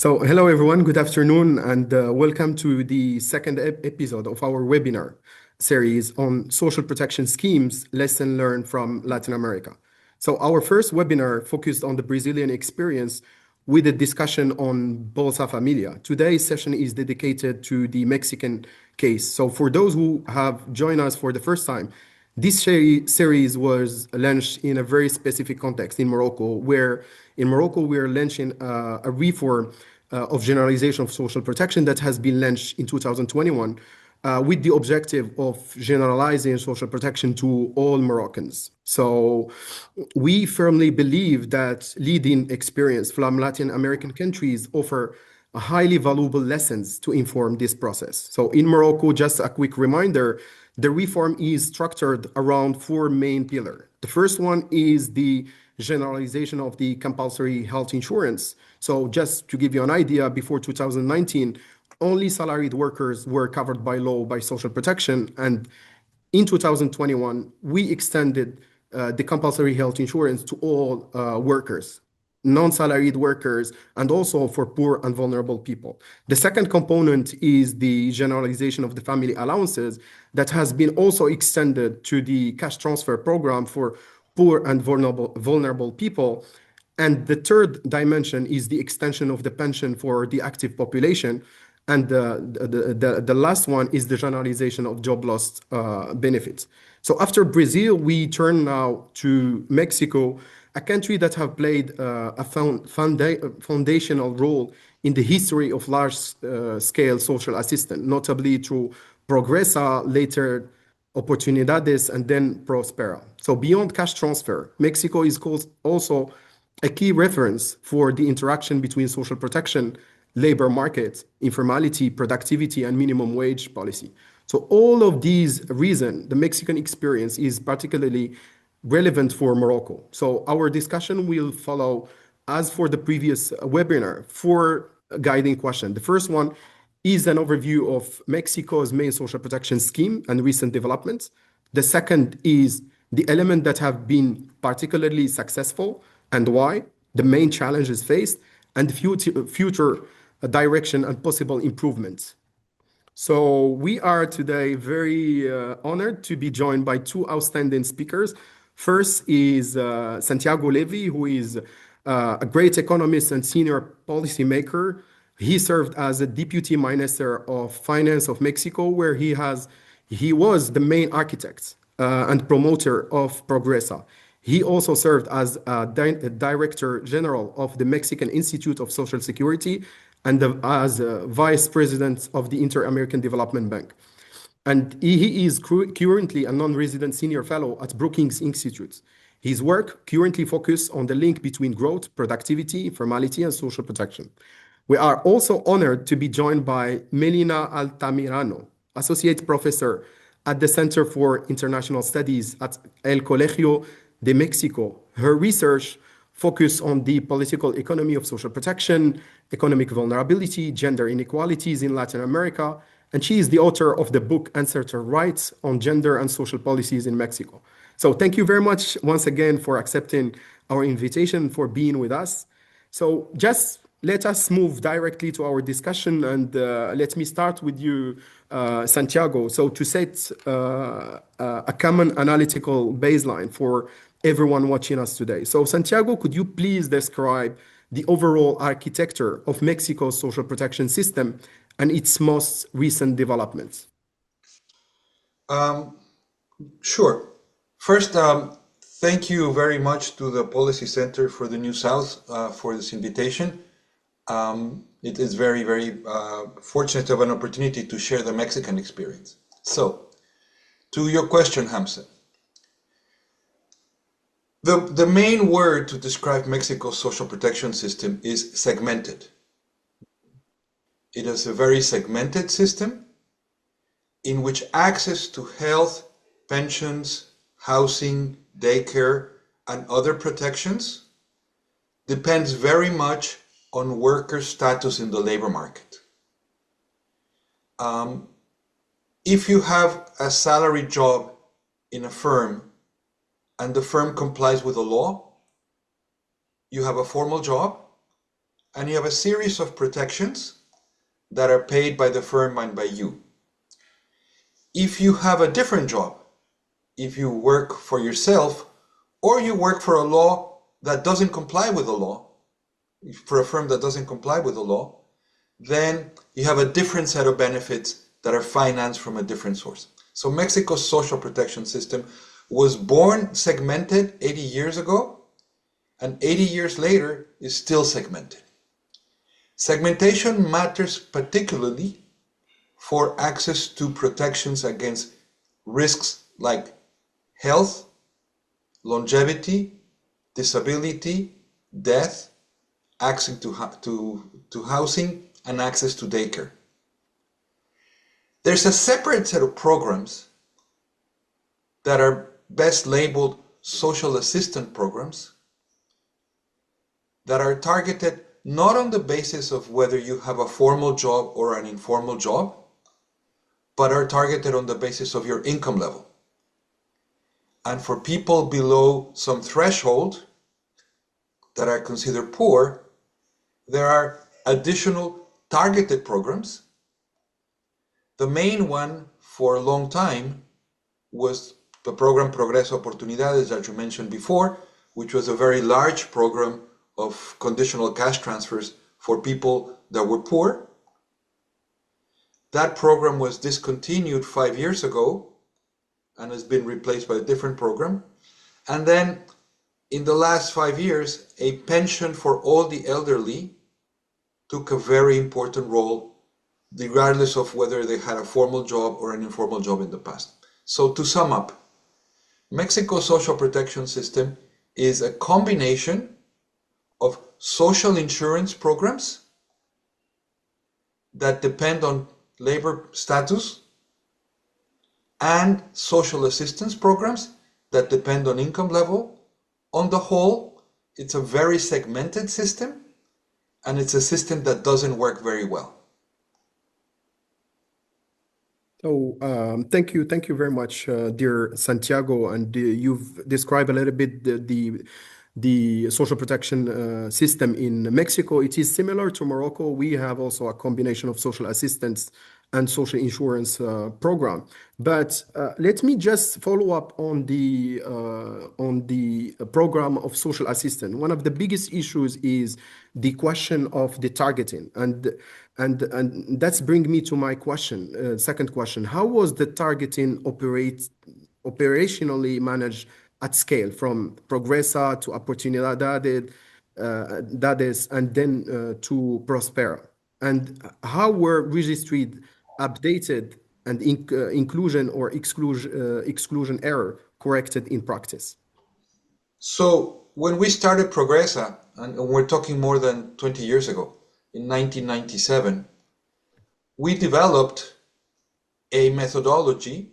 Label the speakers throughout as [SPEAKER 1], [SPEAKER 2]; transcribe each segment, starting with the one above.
[SPEAKER 1] So, hello everyone, good afternoon, and welcome to the second episode of our webinar series on social protection schemes, lesson learned from Latin America. So, our first webinar focused on the Brazilian experience with a discussion on Bolsa Familia. Today's session is dedicated to the Mexican case. So, for those who have joined us for the first time, this series was launched in a very specific context in Morocco, where in Morocco we are launching a reform of generalization of social protection that has been launched in 2021 with the objective of generalizing social protection to all Moroccans. So we firmly believe that leading experience from Latin American countries offer highly valuable lessons to inform this process. So in Morocco, just a quick reminder, the reform is structured around four main pillars. The first one is the generalization of the compulsory health insurance. So just to give you an idea, before 2019, only salaried workers were covered by law by social protection. And in 2021, we extended the compulsory health insurance to all workers, non-salaried workers, and also for poor and vulnerable people. The second component is the generalization of the family allowances that has been also extended to the cash transfer program for poor and vulnerable people. And the third dimension is the extension of the pension for the active population. And the last one is the generalization of job loss benefits. So after Brazil, we turn now to Mexico, a country that have played a foundational role in the history of large-scale social assistance, notably through Progresa, later Oportunidades, and then Prospera. So beyond cash transfer, Mexico is also a key reference for the interaction between social protection, labor market, informality, productivity, and minimum wage policy. So all of these reasons, the Mexican experience is particularly relevant for Morocco. So our discussion will follow, as for the previous webinar, four guiding questions. The first one is an overview of Mexico's main social protection scheme and recent developments. The second is the elements that have been particularly successful and why, the main challenges faced, and future direction and possible improvements. So we are today very honored to be joined by two outstanding speakers. First is Santiago Levy, who is a great economist and senior policymaker. He served as a deputy minister of finance of Mexico, where he was the main architect and promoter of Progresa. He also served as director general of the Mexican Institute of Social Security and as vice president of the Inter-American Development Bank. And he is currently a non-resident senior fellow at Brookings Institute. His work currently focuses on the link between growth, productivity, informality, and social protection. We are also honored to be joined by Melina Altamirano, associate professor at the Center for International Studies at El Colegio de Mexico. Her research focuses on the political economy of social protection, economic vulnerability, gender inequalities in Latin America, and she is the author of the book Uncertain Rights on Gender and Social Policies in Mexico. So thank you very much once again for accepting our invitation, for being with us. So just let us move directly to our discussion, and let me start with you, Santiago. So to set a common analytical baseline for everyone watching us today. So Santiago, could you please describe the overall architecture of Mexico's social protection system and its most recent developments?
[SPEAKER 2] Sure. First, thank you very much to the Policy Center for the New South for this invitation. It is very, very fortunate to have an opportunity to share the Mexican experience. So, to your question, Hamza. The main word to describe Mexico's social protection system is segmented. It is a very segmented system in which access to health, pensions, housing, daycare, and other protections depends very much on worker status in the labor market. If you have a salary job in a firm and the firm complies with the law, you have a formal job and you have a series of protections that are paid by the firm and by you. If you have a different job, if you work for yourself, or you work for a law that doesn't comply with the law, for a firm that doesn't comply with the law, then you have a different set of benefits that are financed from a different source. So Mexico's social protection system was born segmented 80 years ago, and 80 years later is still segmented. Segmentation matters particularly for access to protections against risks like health, longevity, disability, death, access to housing, and access to daycare. There's a separate set of programs that are best labeled social assistance programs that are targeted not on the basis of whether you have a formal job or an informal job, but are targeted on the basis of your income level. And for people below some threshold that are considered poor, there are additional targeted programs. The main one for a long time was the program Progresa, Oportunidades that you mentioned before, which was a very large program of conditional cash transfers for people that were poor. That program was discontinued 5 years ago and has been replaced by a different program. And then in the last 5 years, a pension for all the elderly took a very important role, regardless of whether they had a formal job or an informal job in the past. So to sum up, Mexico's social protection system is a combination of social insurance programs that depend on labor status and social assistance programs that depend on income level. On the whole, it's a very segmented system, and it's a system that doesn't work very well.
[SPEAKER 1] So thank you very much, dear Santiago. And you've described a little bit the social protection system in Mexico. It is similar to Morocco. We have also a combination of social assistance and social insurance program. But let me just follow up on the program of social assistance. One of the biggest issues is the question of the targeting, and that's bring me to my question, second question: how was the targeting operationally managed at scale from Progresa to Oportunidades, and then to Prospera? And how were registry updated and inclusion or exclusion error corrected in practice?
[SPEAKER 2] So when we started Progresa, and we're talking more than 20 years ago, in 1997, we developed a methodology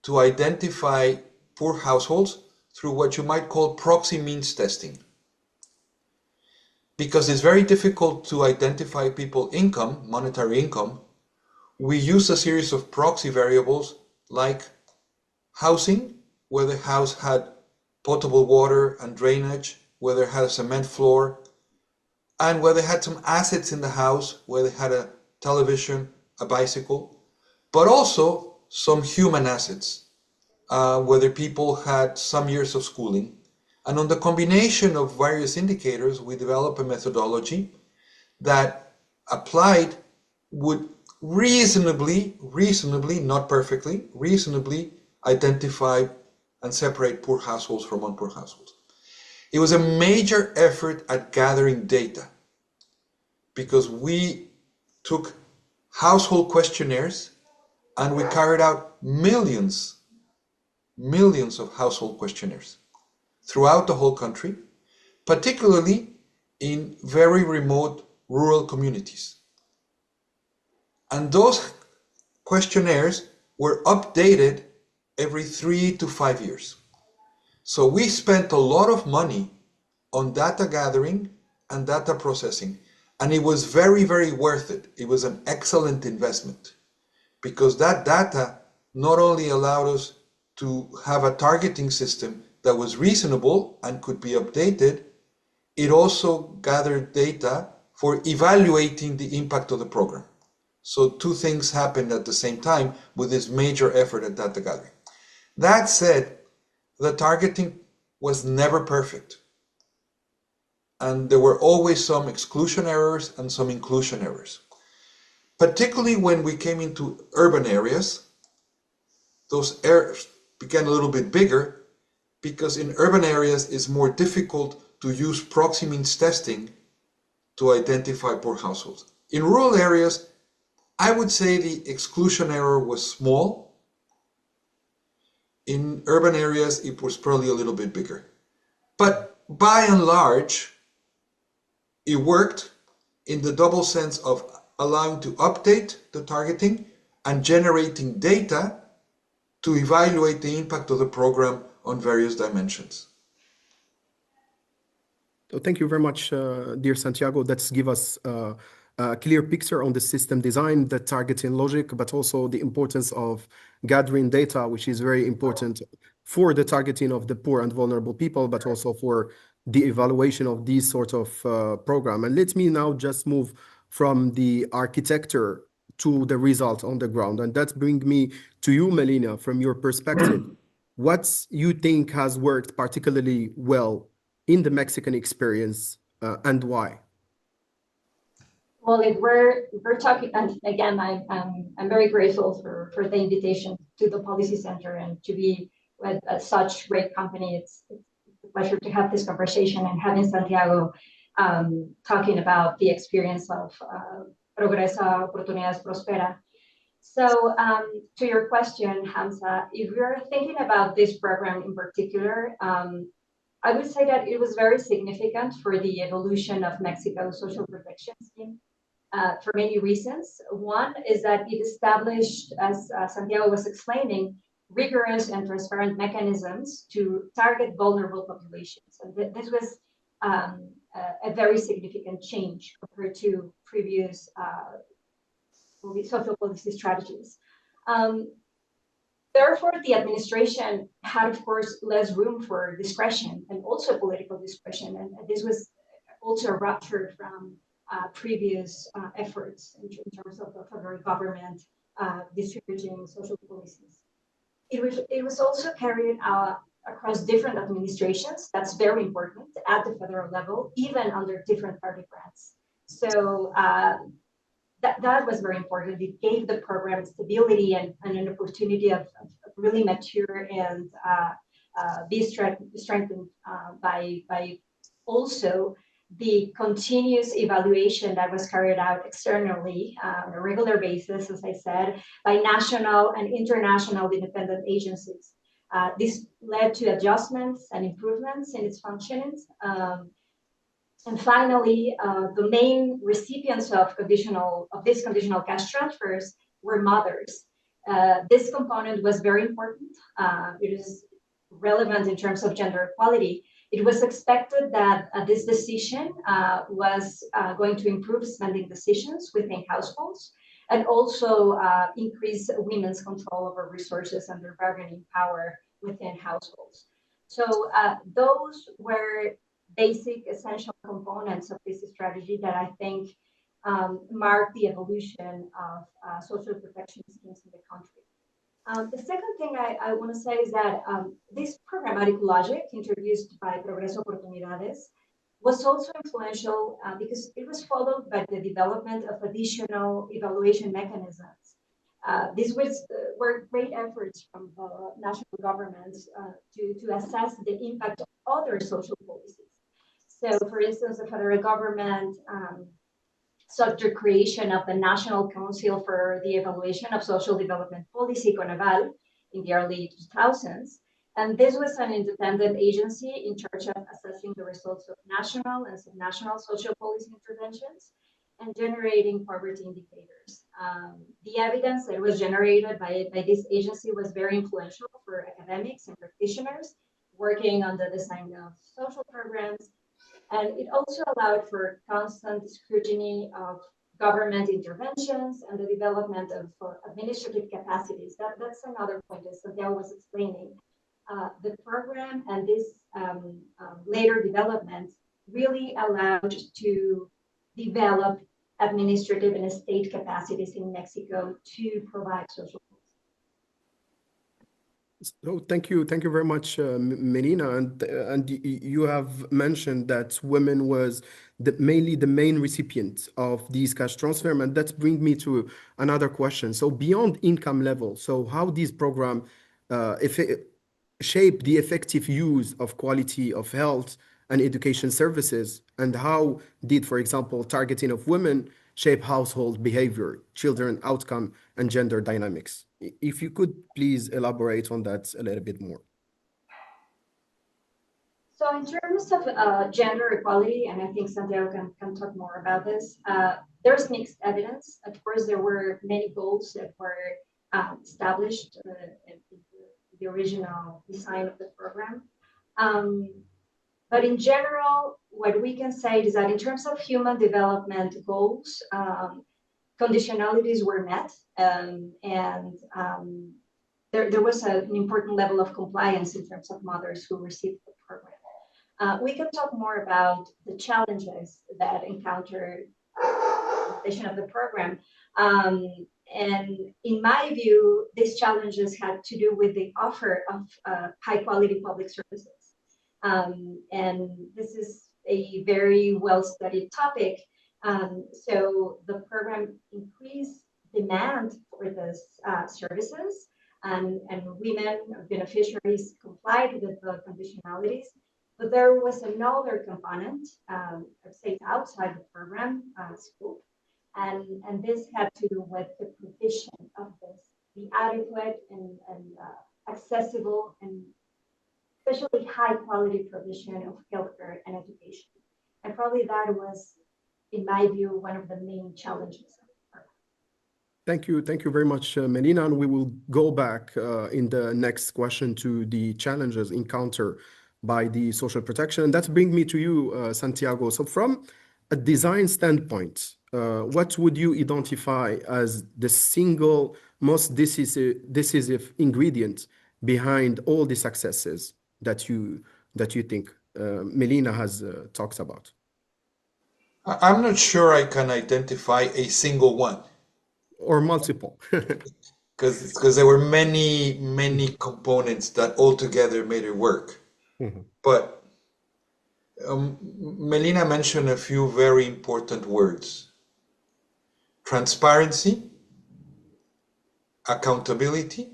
[SPEAKER 2] to identify poor households through what you might call proxy-means testing. Because it's very difficult to identify people's income, monetary income, we use a series of proxy variables like housing, where the house had potable water and drainage, whether it had a cement floor, and whether they had some assets in the house, where they had a television, a bicycle, but also some human assets, whether people had some years of schooling. And on the combination of various indicators, we developed a methodology that applied would reasonably, not perfectly, reasonably identify and separate poor households from unpoor households. It was a major effort at gathering data because we took household questionnaires and we carried out millions of household questionnaires throughout the whole country, particularly in very remote rural communities. And those questionnaires were updated every 3 to 5 years. So we spent a lot of money on data gathering and data processing, and it was very, very worth it. It was an excellent investment because that data not only allowed us to have a targeting system that was reasonable and could be updated, it also gathered data for evaluating the impact of the program. So two things happened at the same time with this major effort at data gathering. That said, the targeting was never perfect. And there were always some exclusion errors and some inclusion errors. Particularly when we came into urban areas, those errors became a little bit bigger because in urban areas it's more difficult to use proxy-means testing to identify poor households. In rural areas, I would say the exclusion error was small. In urban areas, it was probably a little bit bigger. But by and large, it worked in the double sense of allowing to update the targeting and generating data to evaluate the impact of the program on various dimensions.
[SPEAKER 1] Thank you very much, dear Santiago. That's give us a clear picture on the system design, the targeting logic, but also the importance of gathering data, which is very important for the targeting of the poor and vulnerable people, but also for the evaluation of these sort of program. And let me now just move from the architecture to the result on the ground. And that brings me to you, Melina, from your perspective. What you think has worked particularly well in the Mexican experience and why?
[SPEAKER 3] Well, if we're talking, and again, I'm very grateful for the invitation to the Policy Center and to be with such great company. It's a pleasure to have this conversation and having Santiago talking about the experience of Progresa, Oportunidades, Prospera. So to your question, Hamza, if you're thinking about this program in particular, I would say that it was very significant for the evolution of Mexico's social protection scheme for many reasons. One is that it established, as Santiago was explaining, rigorous and transparent mechanisms to target vulnerable populations. And this was a very significant change compared to previous social policy strategies. Therefore, the administration had, of course, less room for discretion and also political discretion. And this was also a rupture from previous efforts in terms of the federal government distributing social policies. It was also carried out across different administrations. That's very important at the federal level, even under different party brands. So that was very important. It gave the program stability and an opportunity of really mature and be strengthened by also the continuous evaluation that was carried out externally on a regular basis, as I said, by national and international independent agencies. This led to adjustments and improvements in its functionings. And finally, the main recipients of these conditional cash transfers were mothers. This component was very important. It is relevant in terms of gender equality. It was expected that this decision was going to improve spending decisions within households and also increase women's control over resources and their bargaining power within households. So those were basic, essential components of this strategy that I think mark the evolution of social protection schemes in the country. The second thing I want to say is that this programmatic logic introduced by Progresa Oportunidades was also influential because it was followed by the development of additional evaluation mechanisms. These were great efforts from national governments to assess the impact of other social policies. So, for instance, the federal government sought the creation of the National Council for the Evaluation of Social Development Policy, CONEVAL, in the early 2000s. And this was an independent agency in charge of assessing the results of national and subnational social policy interventions and generating poverty indicators. The evidence that was generated by this agency was very influential for academics and practitioners working on the design of social programs. And it also allowed for constant scrutiny of government interventions and the development of administrative capacities. That's another point, as Santiago was explaining. The program and this later development really allowed to develop administrative and state capacities in Mexico to provide social.
[SPEAKER 1] So thank you very much, Melina. And you have mentioned that women was mainly the main recipient of these cash transfer, and that brings me to another question. So beyond income level, so how these program if shape the effective use of quality of health and education services, and how did, for example, targeting of women shape household behavior, children outcome, and gender dynamics? If you could please elaborate on that a little bit more.
[SPEAKER 3] So in terms of gender equality, and I think Santiago can talk more about this, there's mixed evidence. Of course, there were many goals that were established in the original design of the program. But in general, what we can say is that in terms of human development goals, conditionalities were met, and there was an important level of compliance in terms of mothers who received the program. We can talk more about the challenges that encountered the implementation of the program. And in my view, these challenges had to do with the offer of high quality public services. And this is a very well-studied topic. So the program increased demand for these services, and women beneficiaries complied with the conditionalities. But there was another component, I'd say outside the program scope, and this had to do with the provision of this, the adequate and accessible and especially high quality provision of healthcare and education. And probably that was, in my view, one of the main challenges of the program.
[SPEAKER 1] Thank you very much, Melina. And we will go back in the next question to the challenges encountered by the social protection. And that brings me to you, Santiago. So from a design standpoint, what would you identify as the single most decisive ingredient behind all the successes that you think Melina has talked about?
[SPEAKER 2] I'm not sure I can identify a single one.
[SPEAKER 1] Or multiple.
[SPEAKER 2] Because there were many components that all together made it work.
[SPEAKER 1] Mm-hmm.
[SPEAKER 2] But Melina mentioned a few very important words: transparency, accountability.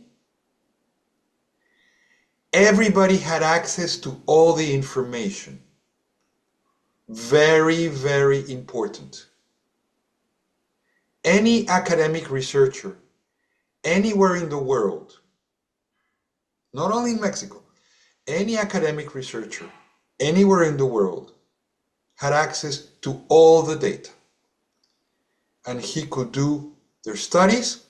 [SPEAKER 2] Everybody had access to all the information. Very, very important. Any academic researcher anywhere in the world, not only in Mexico, any academic researcher anywhere in the world had access to all the data. And he could do their studies,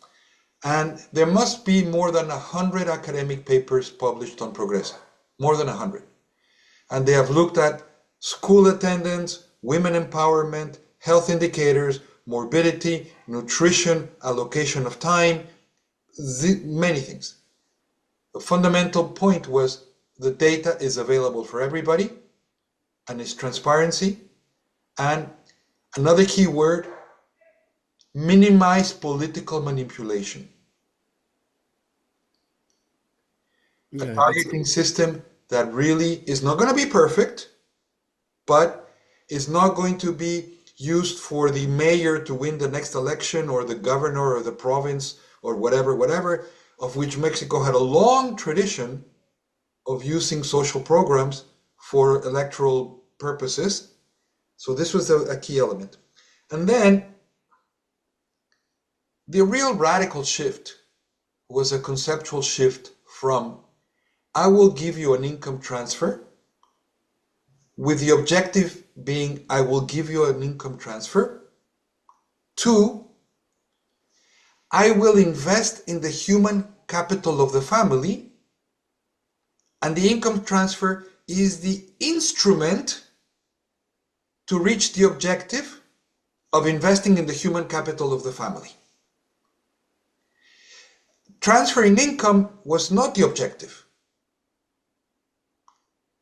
[SPEAKER 2] and there must be more than 100 academic papers published on Progresa, more than 100. And they have looked at school attendance, women empowerment, health indicators, morbidity, nutrition, allocation of time, many things. The fundamental point was the data is available for everybody, and it's transparency. And another key word, minimize political manipulation. A targeting system that really is not going to be perfect, but is not going to be used for the mayor to win the next election, or the governor or the province or whatever, of which Mexico had a long tradition of using social programs for electoral purposes. So this was a key element. And then the real radical shift was a conceptual shift from I will give you an income transfer, with the objective being I will give you an income transfer, to I will invest in the human capital of the family, and the income transfer is the instrument to reach the objective of investing in the human capital of the family. Transferring income was not the objective.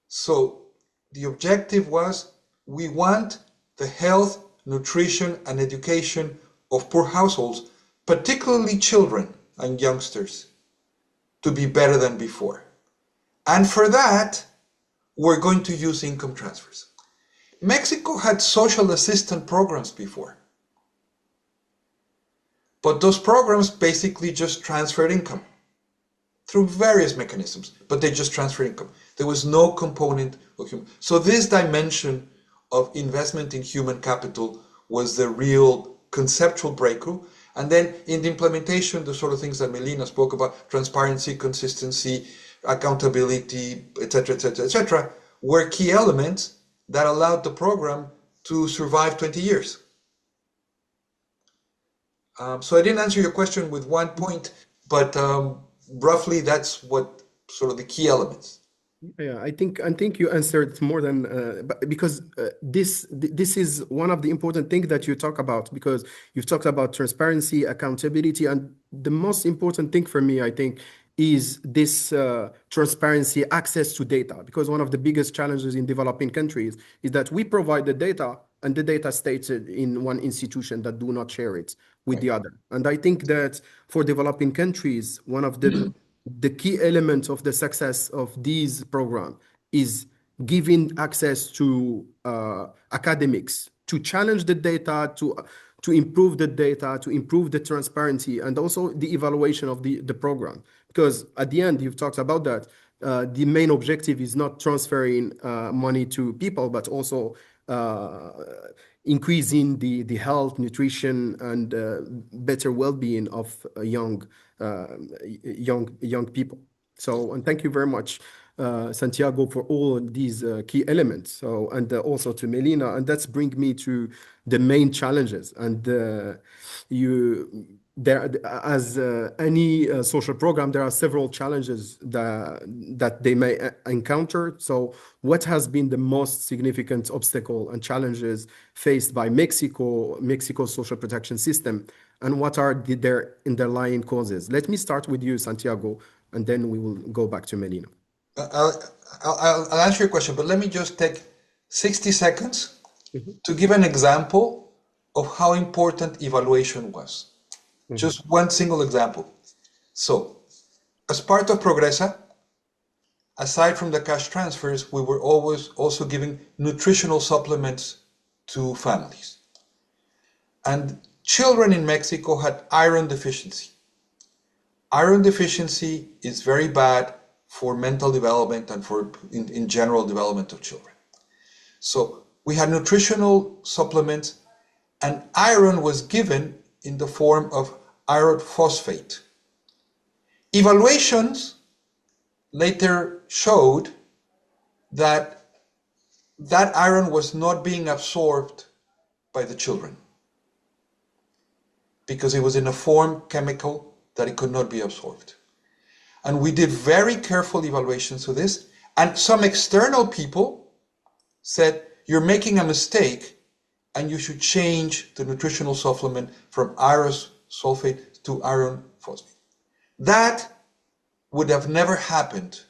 [SPEAKER 2] So the objective was, we want the health nutrition, and education of poor households, particularly children and youngsters, to be better than before. And for that, we're going to use income transfers. Mexico had social assistance programs before, but those programs basically just transferred income through various mechanisms, but they just transfer income. There was no component of human. So this dimension of investment in human capital was the real conceptual breakthrough. And then in the implementation, the sort of things that Melina spoke about, transparency, consistency, accountability, etc., etc., etc., were key elements that allowed the program to survive 20 years. So I didn't answer your question with one point, but roughly that's what sort of the key elements.
[SPEAKER 1] Yeah, I think you answered more than because this is one of the important things that you talk about, because you've talked about transparency, accountability, and the most important thing for me, I think, is this transparency, access to data, because one of the biggest challenges in developing countries is that we provide the data and the data stays in one institution that do not share it with the other. And I think that for developing countries, one of the key elements of the success of these programs is giving access to academics to challenge the data, to improve the data, to improve the transparency, and also the evaluation of the program. Because at the end, you've talked about that, the main objective is not transferring money to people, but also increasing the health, nutrition, and better well-being of young people. So, and thank you very much, Santiago, for all these key elements. So, and also to Melina, and that's bring me to the main challenges. And as any social program, there are several challenges that they may encounter. So what has been the most significant obstacle and challenges faced by Mexico's social protection system, and what are their underlying causes? Let me start with you, Santiago, and then we will go back to Melina.
[SPEAKER 2] I'll answer your question, but let me just take 60 seconds to give an example of how important evaluation was. Just one single example. So, as part of Progresa, aside from the cash transfers, we were always also giving nutritional supplements to families. And children in Mexico had iron deficiency. Iron deficiency is very bad for mental development and for in general development of children. So we had nutritional supplements, and iron was given in the form of iron phosphate. Evaluations later showed that that iron was not being absorbed by the children because it was in a form chemical that it could not be absorbed. And we did very careful evaluations of this, and some external people said, you're making a mistake and you should change the nutritional supplement from iron sulfate to iron phosphate. That would have never happened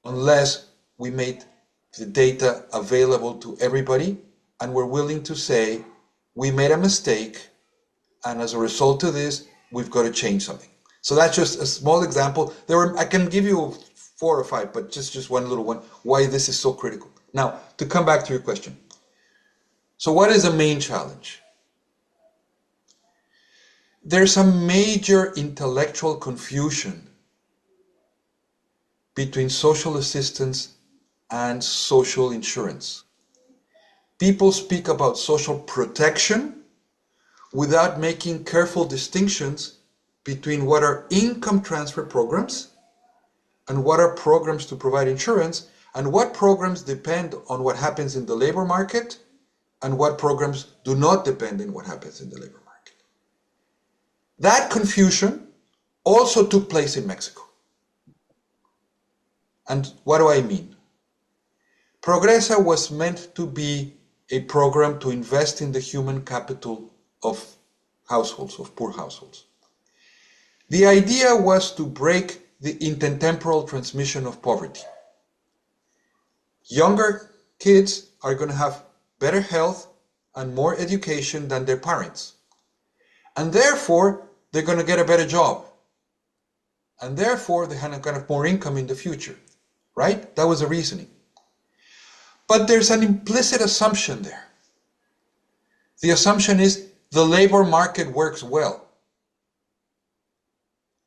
[SPEAKER 2] unless we made the data available to everybody and were willing to say, we made a mistake, and as a result of this, we've got to change something. So that's just a small example. I can give you 4 or 5, but just one little one, why this is so critical. Now, to come back to your question. So what is the main challenge? There's a major intellectual confusion between social assistance and social insurance. People speak about social protection without making careful distinctions between what are income transfer programs and what are programs to provide insurance, and what programs depend on what happens in the labor market and what programs do not depend on what happens in the labor market. That confusion also took place in Mexico. And what do I mean? Progresa was meant to be a program to invest in the human capital of households, of poor households. The idea was to break the intertemporal transmission of poverty. Younger kids are going to have better health and more education than their parents. And therefore, they're going to get a better job. And therefore, they have kind of more income in the future, right? That was the reasoning. But there's an implicit assumption there. The assumption is the labor market works well.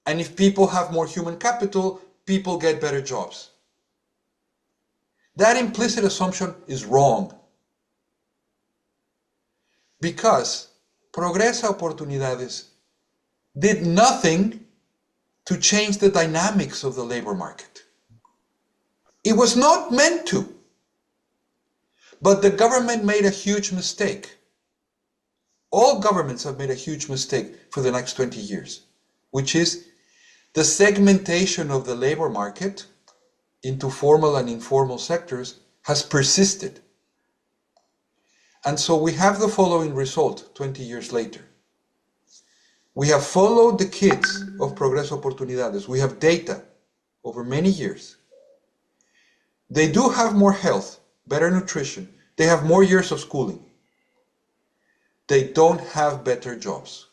[SPEAKER 2] And if people have more human capital, people get better jobs. That implicit assumption is wrong. Because Progresa Oportunidades did nothing to change the dynamics of the labor market. It was not meant to. But the government made a huge mistake. All governments have made a huge mistake for the next 20 years, which is the segmentation of the labor market into formal and informal sectors has persisted. And so we have the following result 20 years later. We have followed the kids of Progresa Oportunidades. We have data over many years. They do have more health, better nutrition. They have more years of schooling. They don't have better jobs.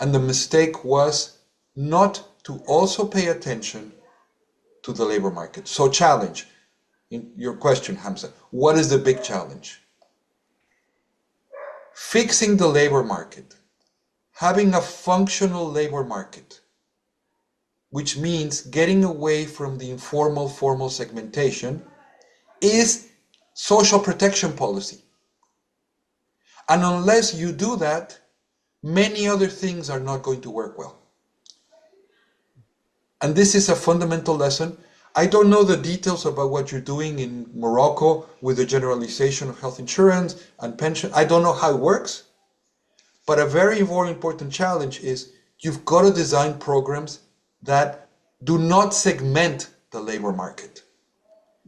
[SPEAKER 2] And the mistake was not to also pay attention to the labor market. So challenge, in your question, Hamza, what is the big challenge? Fixing the labor market, having a functional labor market, which means getting away from the informal, formal segmentation, is social protection policy. And unless you do that, many other things are not going to work well. And this is a fundamental lesson. I don't know the details about what you're doing in Morocco with the generalization of health insurance and pension. I don't know how it works. But a very important challenge is you've got to design programs that do not segment the labor market.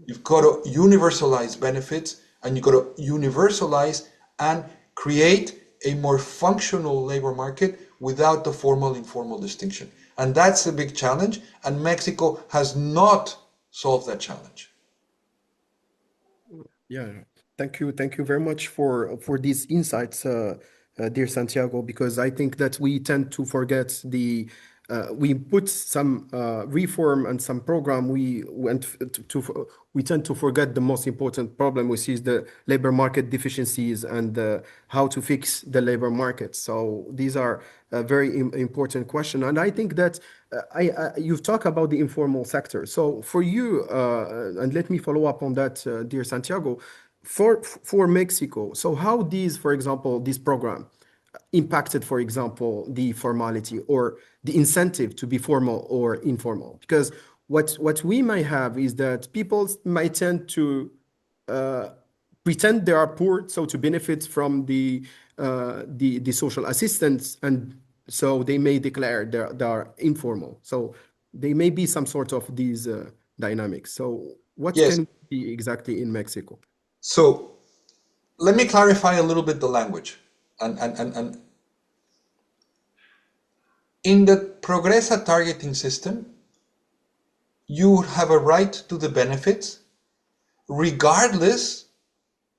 [SPEAKER 2] You've got to universalize benefits, and you've got to universalize and create a more functional labor market without the formal-informal distinction. And that's a big challenge, and Mexico has not solved that challenge.
[SPEAKER 1] Yeah, thank you very much for these insights, dear Santiago, because I think that we tend to forget we put some reform and some program. We tend to forget the most important problem, which is the labor market deficiencies and how to fix the labor market. So these are a very important question, and I think that you've talked about the informal sector. So for you, and let me follow up on that, dear Santiago, for Mexico. So how these, for example, this program impacted, for example, the formality or the incentive to be formal or informal? Because what we might have is that people might tend to pretend they are poor, so to benefit from the social assistance, and so they may declare they are informal. So there may be some sort of these dynamics. So what
[SPEAKER 2] Yes.
[SPEAKER 1] can be exactly in Mexico?
[SPEAKER 2] So let me clarify a little bit the language. And in the Progresa targeting system, you have a right to the benefits regardless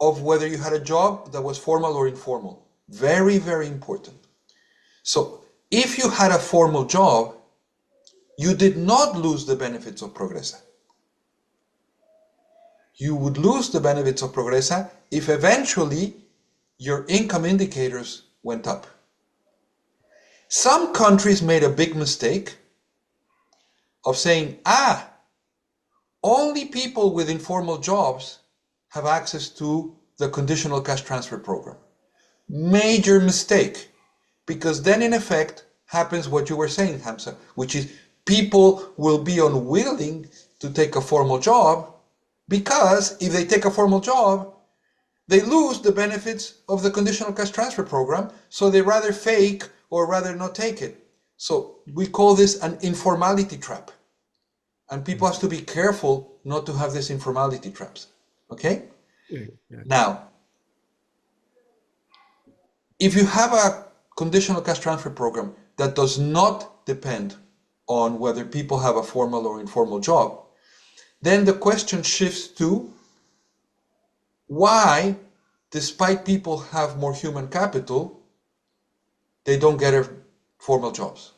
[SPEAKER 2] of whether you had a job that was formal or informal. Very, very important. So if you had a formal job, you did not lose the benefits of Progresa. You would lose the benefits of Progresa if eventually your income indicators went up. Some countries made a big mistake of saying, only people with informal jobs have access to the conditional cash transfer program. Major mistake, because then in effect happens what you were saying, Hamza, which is people will be unwilling to take a formal job because if they take a formal job, they lose the benefits of the conditional cash transfer program, so they rather fake or rather not take it. So we call this an informality trap. And people have to be careful not to have these informality traps. Okay?
[SPEAKER 1] Yeah.
[SPEAKER 2] Now, if you have a conditional cash transfer program that does not depend on whether people have a formal or informal job, then the question shifts to why despite people have more human capital, they don't get formal jobs.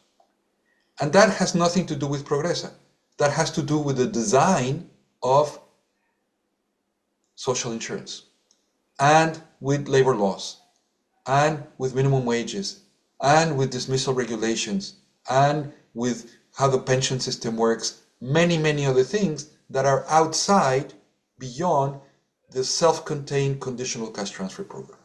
[SPEAKER 2] And that has nothing to do with Progresa. That has to do with the design of social insurance and with labor laws and with minimum wages and with dismissal regulations and with how the pension system works, many, many other things that are outside, beyond the self-contained conditional cash transfer program.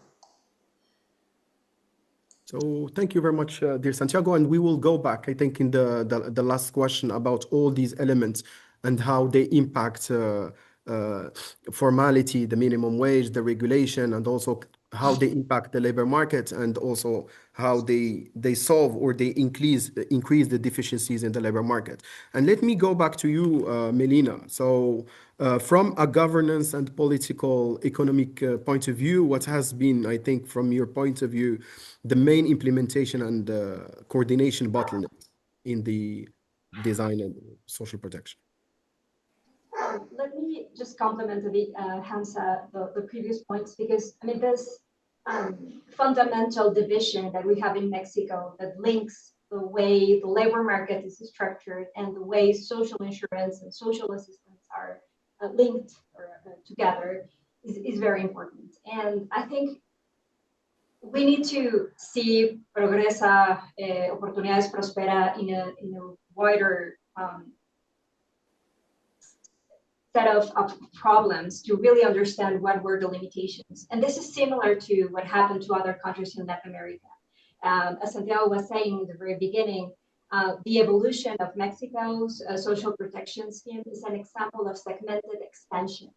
[SPEAKER 1] So thank you very much, dear Santiago. And we will go back, I think, in the last question about all these elements and how they impact formality, the minimum wage, the regulation, and also how they impact the labor market, and also how they solve or they increase the deficiencies in the labor market. And let me go back to you, Melina. So from a governance and political economic point of view, what has been, I think, from your point of view, the main implementation and coordination bottlenecks in the design and social protection?
[SPEAKER 3] Let me just complement a bit, Hamza, the previous points, because I mean, this fundamental division that we have in Mexico that links the way the labor market is structured and the way social insurance and social assistance are linked or together is very important. And I think we need to see Progresa, Oportunidades, Prospera in a wider set of problems to really understand what were the limitations. And this is similar to what happened to other countries in Latin America. As Santiago was saying in the very beginning, the evolution of Mexico's social protection scheme is an example of segmented expansion.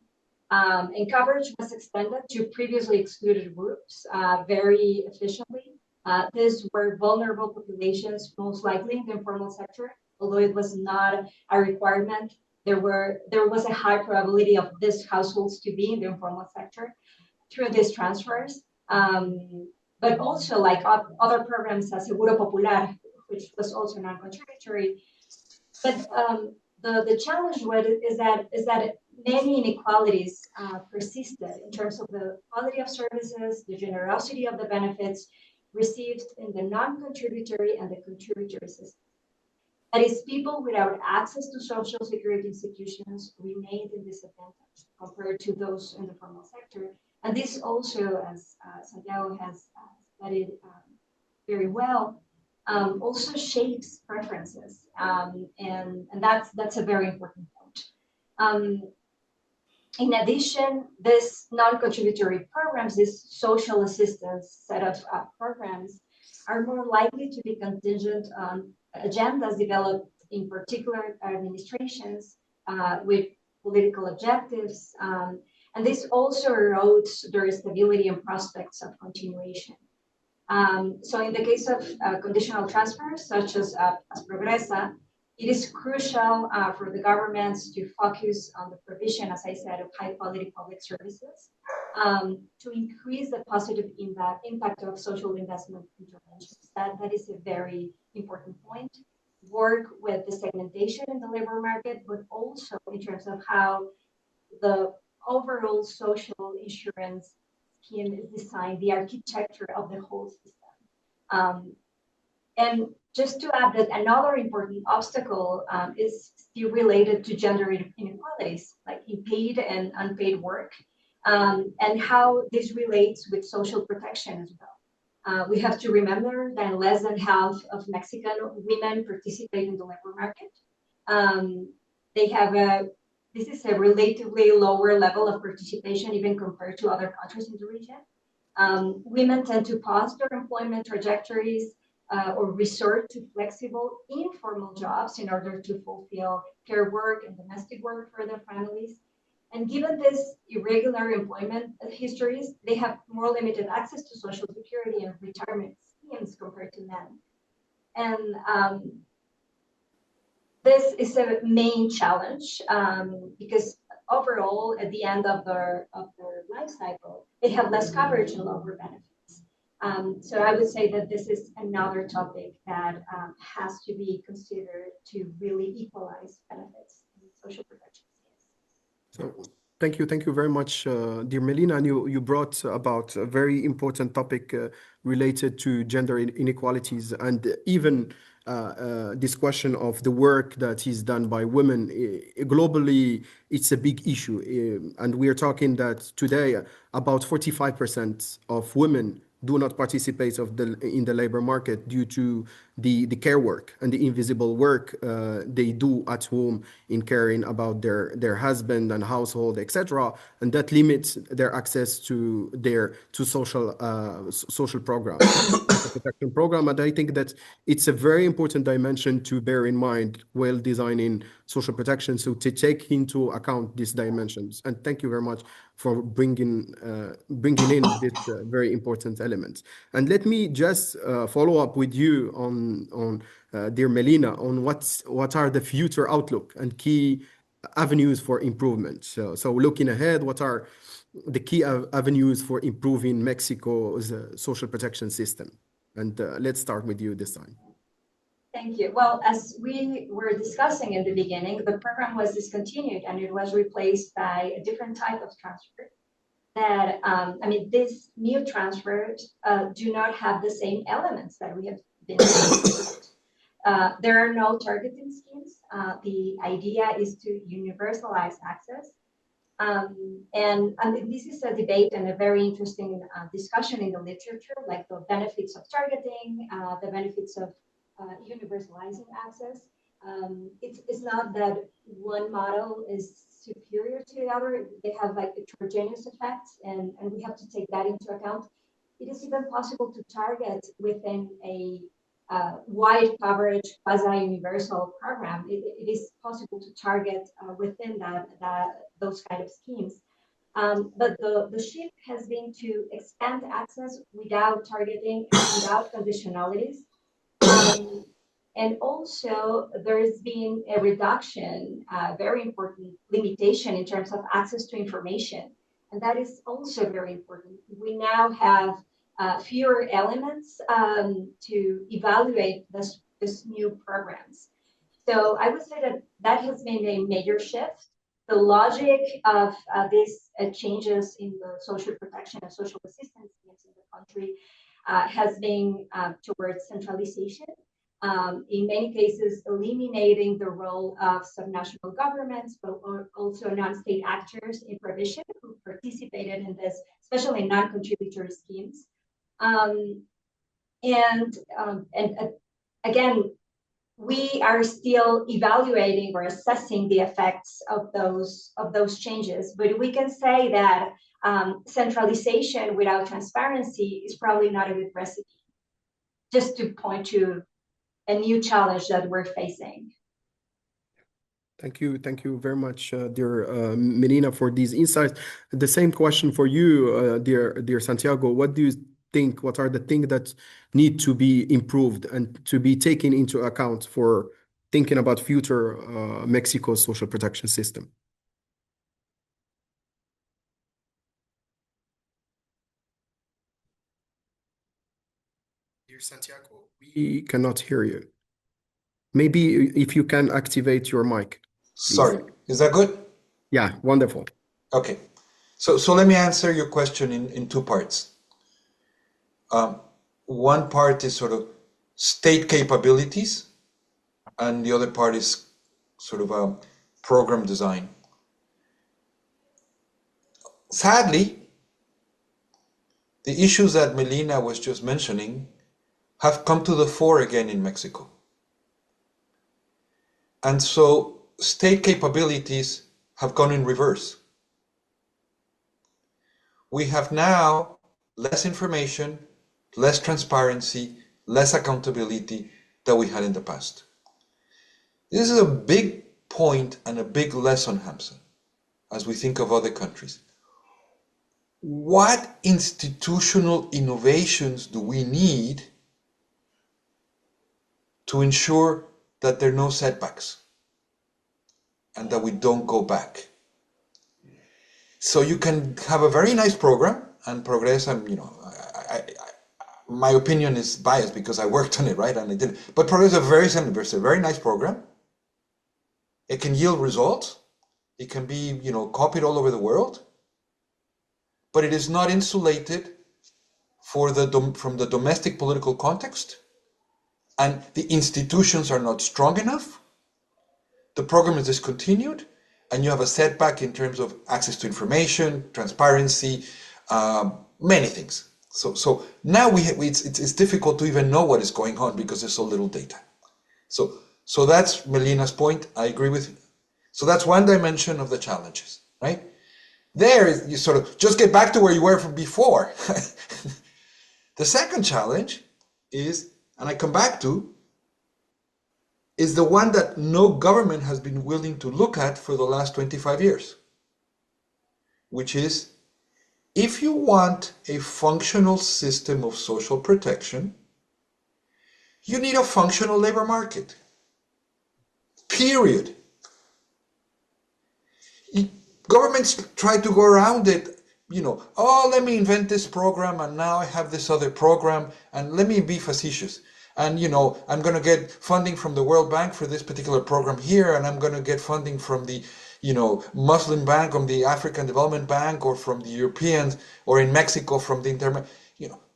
[SPEAKER 3] And coverage was extended to previously excluded groups very efficiently. These were vulnerable populations, most likely in the informal sector, although it was not a requirement. There was a high probability of these households to be in the informal sector through these transfers. But also, like other programs as Seguro Popular, which was also non-contributory. But the challenge with it is that many inequalities persisted in terms of the quality of services, the generosity of the benefits received in the non-contributory and the contributory system. That is, people without access to social security institutions remained in disadvantage compared to those in the formal sector. And this also, as Santiago has studied very well, also shapes preferences. And that's a very important point. In addition, this non-contributory programs, this social assistance set of programs, are more likely to be contingent on agendas developed in particular administrations with political objectives. And this also erodes their stability and prospects of continuation. So in the case of conditional transfers, such as Progresa, it is crucial for the governments to focus on the provision, as I said, of high quality public services to increase the positive impact of social investment interventions. That is a very important point. Work with the segmentation in the labor market, but also in terms of how the overall social insurance scheme is designed, the architecture of the whole system. And just to add that another important obstacle is still related to gender inequalities, like in paid and unpaid work, and how this relates with social protection as well. We have to remember that less than half of Mexican women participate in the labor market. This is a relatively lower level of participation even compared to other countries in the region. Women tend to pause their employment trajectories or resort to flexible informal jobs in order to fulfill care work and domestic work for their families. And given this irregular employment histories, they have more limited access to social security and retirement schemes compared to men. And this is a main challenge because overall, at the end of their life cycle, they have less coverage and lower benefits. So I would say that this is another topic that has to be considered to really equalize benefits in social protection schemes.
[SPEAKER 1] So Thank you. Thank you very much, dear Melina. And you brought about a very important topic related to gender inequalities and even this question of the work that is done by women. Globally, it's a big issue. And we are talking that today about 45% of women do not participate in the labor market due to the care work and the invisible work they do at home in caring about their husband and household, etc. And that limits their access to social programs, protection program. And I think that it's a very important dimension to bear in mind while designing social protection. So to take into account these dimensions. And thank you very much for bringing in this very important element. And let me just follow up with you on dear Melina, on what are the future outlook and key avenues for improvement. So looking ahead, what are the key avenues for improving Mexico's social protection system? And let's start with you this time.
[SPEAKER 3] Thank you. Well, as we were discussing in the beginning, the program was discontinued and it was replaced by a different type of transfer. That these new transfers do not have the same elements that we have been seeing. There are no targeting schemes. The idea is to universalize access. And this is a debate and a very interesting discussion in the literature, like the benefits of targeting, the benefits of universalizing access. It's not that one model is superior to the other. They have like heterogeneous effects, and we have to take that into account. It is even possible to target within a wide coverage quasi-universal program. It is possible to target within those kind of schemes. But the shift has been to expand access without targeting and without conditionalities. And also, there's been a reduction, very important limitation in terms of access to information. And that is also very important. We now have fewer elements to evaluate this new programs. So I would say that has been a major shift. The logic of these changes in the social protection and social assistance in the country has been towards centralization. In many cases, eliminating the role of subnational governments, but also non-state actors in provision who participated in this, especially non-contributory schemes. Again, we are still evaluating or assessing the effects of those changes, but we can say that centralization without transparency is probably not a good recipe. Just to point to a new challenge that we're facing.
[SPEAKER 1] Thank you very much, dear Melina, for these insights. The same question for you, dear Santiago. What do you think? What are the things that need to be improved and to be taken into account for thinking about future Mexico's social protection system? Dear Santiago, we cannot hear you. Maybe if you can activate your mic. Please.
[SPEAKER 2] Sorry, is that good?
[SPEAKER 1] Yeah, wonderful.
[SPEAKER 2] Okay, so let me answer your question in two parts. One part is sort of state capabilities, and the other part is sort of a program design. Sadly, the issues that Melina was just mentioning have come to the fore again in Mexico. And so state capabilities have gone in reverse. We have now less information, less transparency, less accountability than we had in the past. This is a big point and a big lesson, Hamza, as we think of other countries. What institutional innovations do we need to ensure that there are no setbacks and that we don't go back? So you can have a very nice program, and Progresa, you know, my opinion is biased because I worked on it, right? And I did it. But Progresa is a very nice program. It can yield results, It can be, copied all over the world, but it is not insulated from the domestic political context, and the institutions are not strong enough. The program is discontinued, and you have a setback in terms of access to information, transparency, many things. So now it's difficult to even know what is going on because there's so little data. So that's Melina's point. I agree with you. So that's one dimension of the challenges, right? There, you sort of just get back to where you were from before. The second challenge is, and I come back to, is the one that no government has been willing to look at for the last 25 years, which is, if you want a functional system of social protection, you need a functional labor market. Period. Governments try to go around it, oh, let me invent this program and now I have this other program and let me be facetious. And, I'm going to get funding from the World Bank for this particular program here, and I'm going to get funding from the, Muslim Bank, from the African Development Bank, or from the Europeans, or in Mexico from the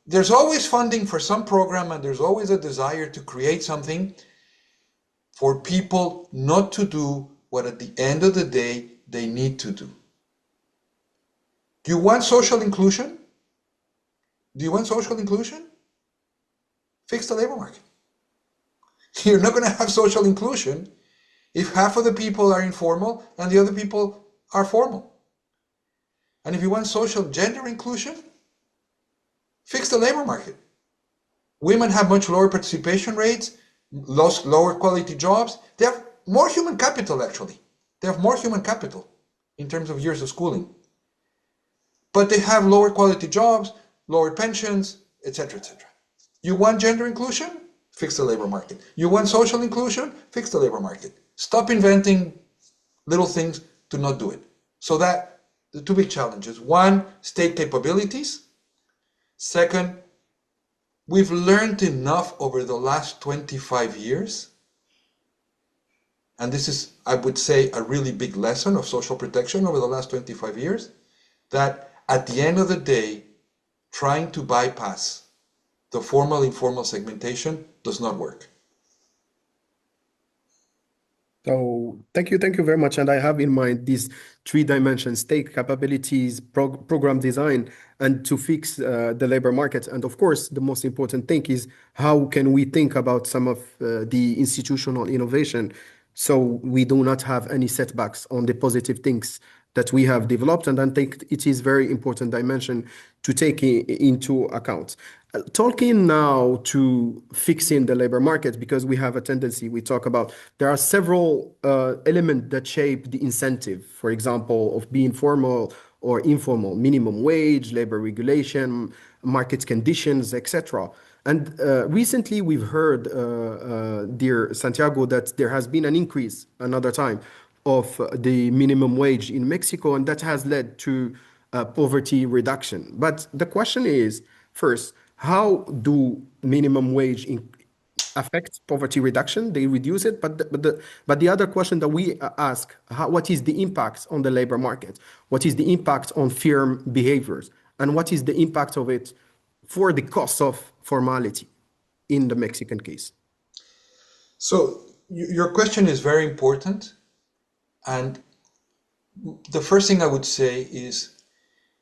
[SPEAKER 2] there's always funding for some program, and there's always a desire to create something for people not to do what at the end of the day they need to do. Do you want social inclusion? Do you want social inclusion? Fix the labor market. You're not going to have social inclusion if half of the people are informal and the other people are formal. And if you want social gender inclusion, fix the labor market. Women have much lower participation rates, lower quality jobs. They have more human capital, actually. They have more human capital in terms of years of schooling. But they have lower quality jobs, lower pensions, etc., etc. You want gender inclusion? Fix the labor market. You want social inclusion? Fix the labor market. Stop inventing little things to not do it. So that, the two big challenges. One, state capabilities. Second, we've learned enough over the last 25 years, and this is, I would say, a really big lesson of social protection over the last 25 years, that at the end of the day, trying to bypass the formal-informal segmentation does not work.
[SPEAKER 1] So thank you very much. And I have in mind these three dimensions: state capabilities, program design, and to fix the labor market. And of course, the most important thing is how can we think about some of the institutional innovation so we do not have any setbacks on the positive things that we have developed. And I think it is very important dimension to take into account. Talking now to fixing the labor market, because we have a tendency, we talk about, there are several elements that shape the incentive, for example, of being formal or informal, minimum wage, labor regulation, market conditions, etc. And recently we've heard, dear Santiago, that there has been an increase another time of the minimum wage in Mexico, and that has led to poverty reduction. But the question is, first, how do minimum wage affect poverty reduction? They reduce it, but the other question that we ask, what is the impact on the labor market? What is the impact on firm behaviors? And what is the impact of it for the cost of formality in the Mexican case?
[SPEAKER 2] So your question is very important. And the first thing I would say is,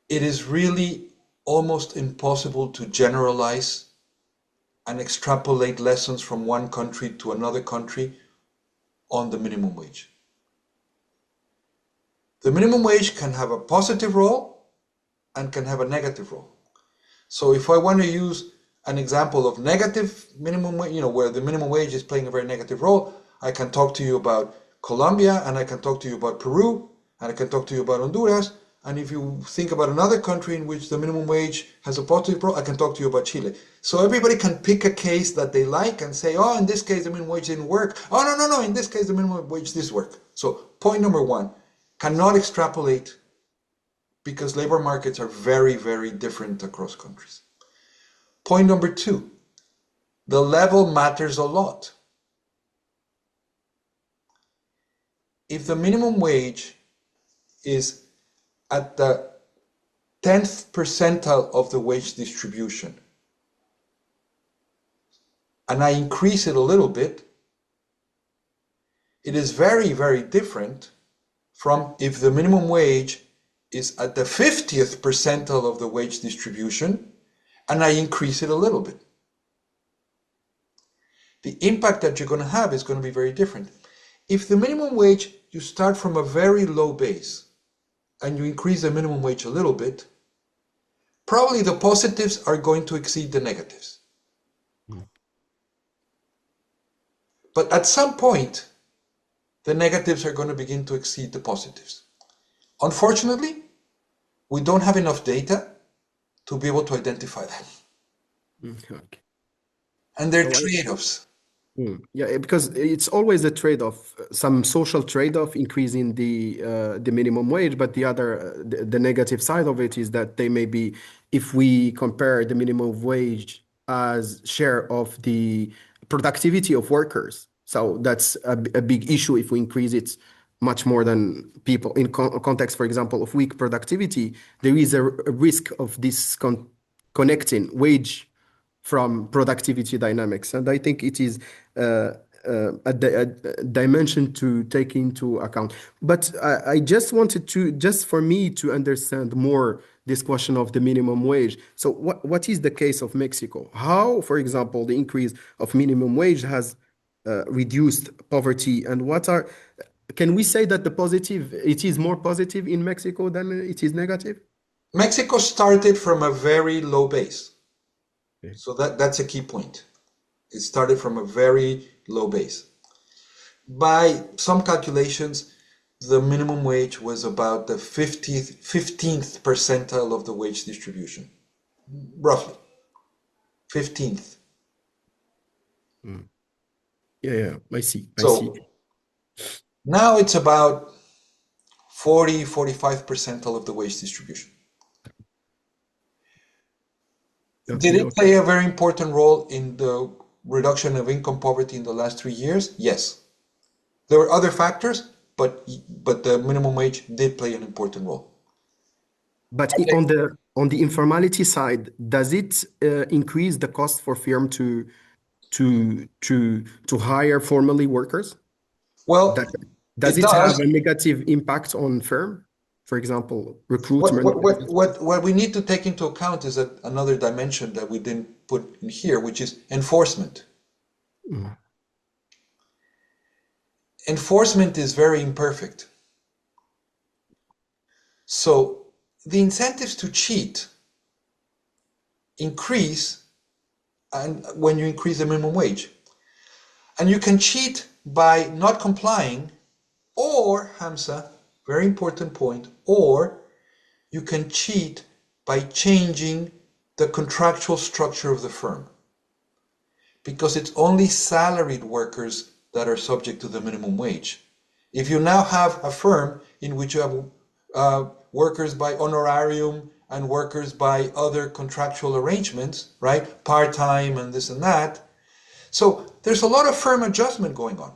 [SPEAKER 2] it is really almost impossible to generalize and extrapolate lessons from one country to another country on the minimum wage. The minimum wage can have a positive role and can have a negative role. So if I want to use an example of negative minimum wage, where the minimum wage is playing a very negative role, I can talk to you about Colombia, and I can talk to you about Peru, and I can talk to you about Honduras. And if you think about another country in which the minimum wage has a positive role, I can talk to you about Chile. So everybody can pick a case that they like and say, oh, in this case the minimum wage didn't work. Oh, no, in this case the minimum wage did work. So point number one, cannot extrapolate, because labor markets are very, very different across countries. Point number two, the level matters a lot. If the minimum wage is at the 10th percentile of the wage distribution, and I increase it a little bit, it is very, very different from if the minimum wage is at the 50th percentile of the wage distribution and I increase it a little bit. The impact that you're going to have is going to be very different. If the minimum wage, you start from a very low base and you increase the minimum wage a little bit, probably the positives are going to exceed the negatives. But at some point, the negatives are going to begin to exceed the positives. Unfortunately, we don't have enough data to be able to identify them.
[SPEAKER 1] Okay.
[SPEAKER 2] And they're trade-offs.
[SPEAKER 1] Yeah, because it's always a trade-off, some social trade-off increasing the minimum wage, but the negative side of it is that they may be, if we compare the minimum wage as share of the productivity of workers, so that's a big issue if we increase it much more than people in context, for example, of weak productivity, there is a risk of disconnecting wage from productivity dynamics. And I think it is a dimension to take into account. But I just wanted to, just for me to understand more this question of the minimum wage. So what is the case of Mexico? How, for example, the increase of minimum wage has reduced poverty, and can we say that it is more positive in Mexico than it is negative?
[SPEAKER 2] Mexico started from a very low base.
[SPEAKER 1] Okay.
[SPEAKER 2] So that's a key point. It started from a very low base. By some calculations, the minimum wage was about the 15th percentile of the wage distribution, roughly. 15th.
[SPEAKER 1] Yeah, I see.
[SPEAKER 2] So now it's about 45 percentile of the wage distribution. Did it play a very important role in the reduction of income poverty in the last 3 years? Yes. There were other factors, but the minimum wage did play an important role.
[SPEAKER 1] But on the informality side, does it increase the cost for firm to hire formally workers?
[SPEAKER 2] Well,
[SPEAKER 1] does
[SPEAKER 2] it
[SPEAKER 1] it have
[SPEAKER 2] does.
[SPEAKER 1] a negative impact on firm? For example, recruitment.
[SPEAKER 2] What we need to take into account is that another dimension that we didn't put in here, which is enforcement. Enforcement is very imperfect. So the incentives to cheat increase and when you increase the minimum wage. And you can cheat by not complying, or, Hamza, very important point, or you can cheat by changing the contractual structure of the firm. Because it's only salaried workers that are subject to the minimum wage. If you now have a firm in which you have workers by honorarium and workers by other contractual arrangements, right? Part-time and this and that. So there's a lot of firm adjustment going on.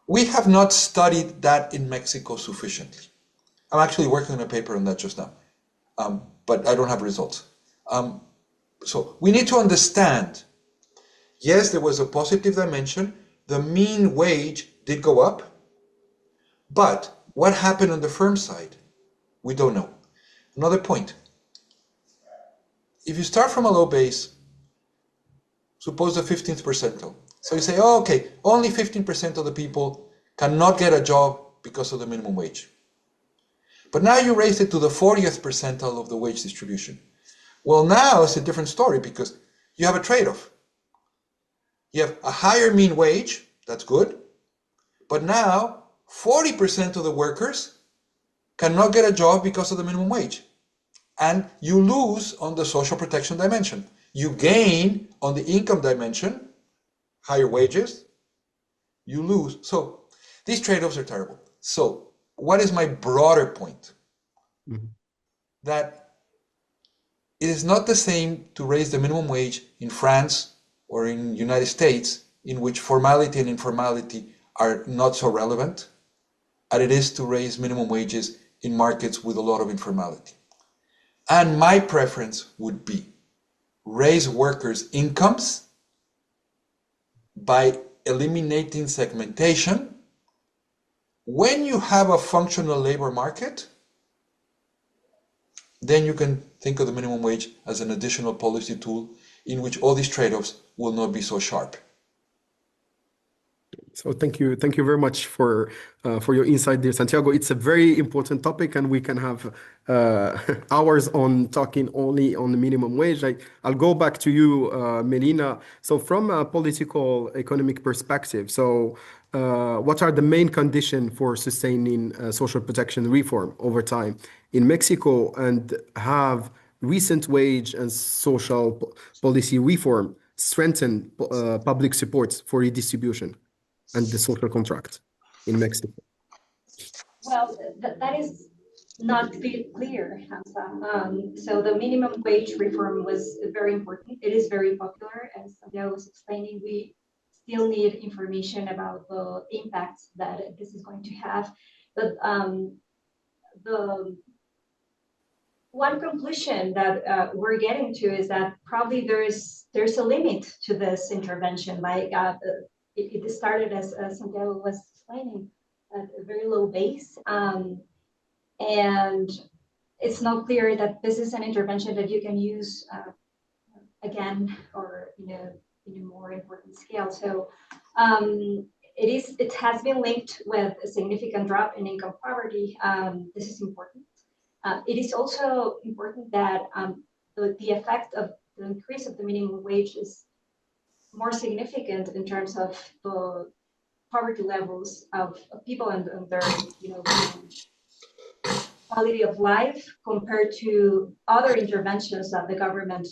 [SPEAKER 2] We have not studied that in Mexico sufficiently. I'm actually working on a paper on that just now, but I don't have results. So we need to understand, yes, there was a positive dimension. The mean wage did go up, but what happened on the firm side? We don't know. Another point. If you start from a low base, suppose the 15th percentile. So you say, oh, okay, only 15% of the people cannot get a job because of the minimum wage. But now you raise it to the 40th percentile of the wage distribution. Well, now it's a different story because you have a trade-off. You have a higher mean wage, that's good, but now 40% of the workers cannot get a job because of the minimum wage. And you lose on the social protection dimension. You gain on the income dimension, higher wages, you lose. So these trade-offs are terrible. So what is my broader point? That it is not the same to raise the minimum wage in France or in the United States, in which formality and informality are not so relevant, as it is to raise minimum wages in markets with a lot of informality. And my preference would be raise workers' incomes by eliminating segmentation. When you have a functional labor market, then you can think of the minimum wage as an additional policy tool in which all these trade-offs will not be so sharp.
[SPEAKER 1] So thank you very much for your insight there, Santiago. It's a very important topic, and we can have hours on talking only on the minimum wage. I'll go back to you, Melina. So from a political economic perspective, so what are the main conditions for sustaining social protection reform over time in Mexico, and have recent wage and social policy reform strengthen public support for redistribution and the social contract in Mexico?
[SPEAKER 3] Well, that is not clear, Hamza. So the minimum wage reform was very important. It is very popular, as Santiago was explaining. We still need information about the impacts that this is going to have. But the one conclusion that we're getting to is that probably there's a limit to this intervention. Like it started, as Santiago was explaining, at a very low base, and it's not clear that this is an intervention that you can use again or in a more important scale. So it has been linked with a significant drop in income poverty. This is important. It is also important that the effect of the increase of the minimum wage is more significant in terms of the poverty levels of people and their quality of life compared to other interventions that the government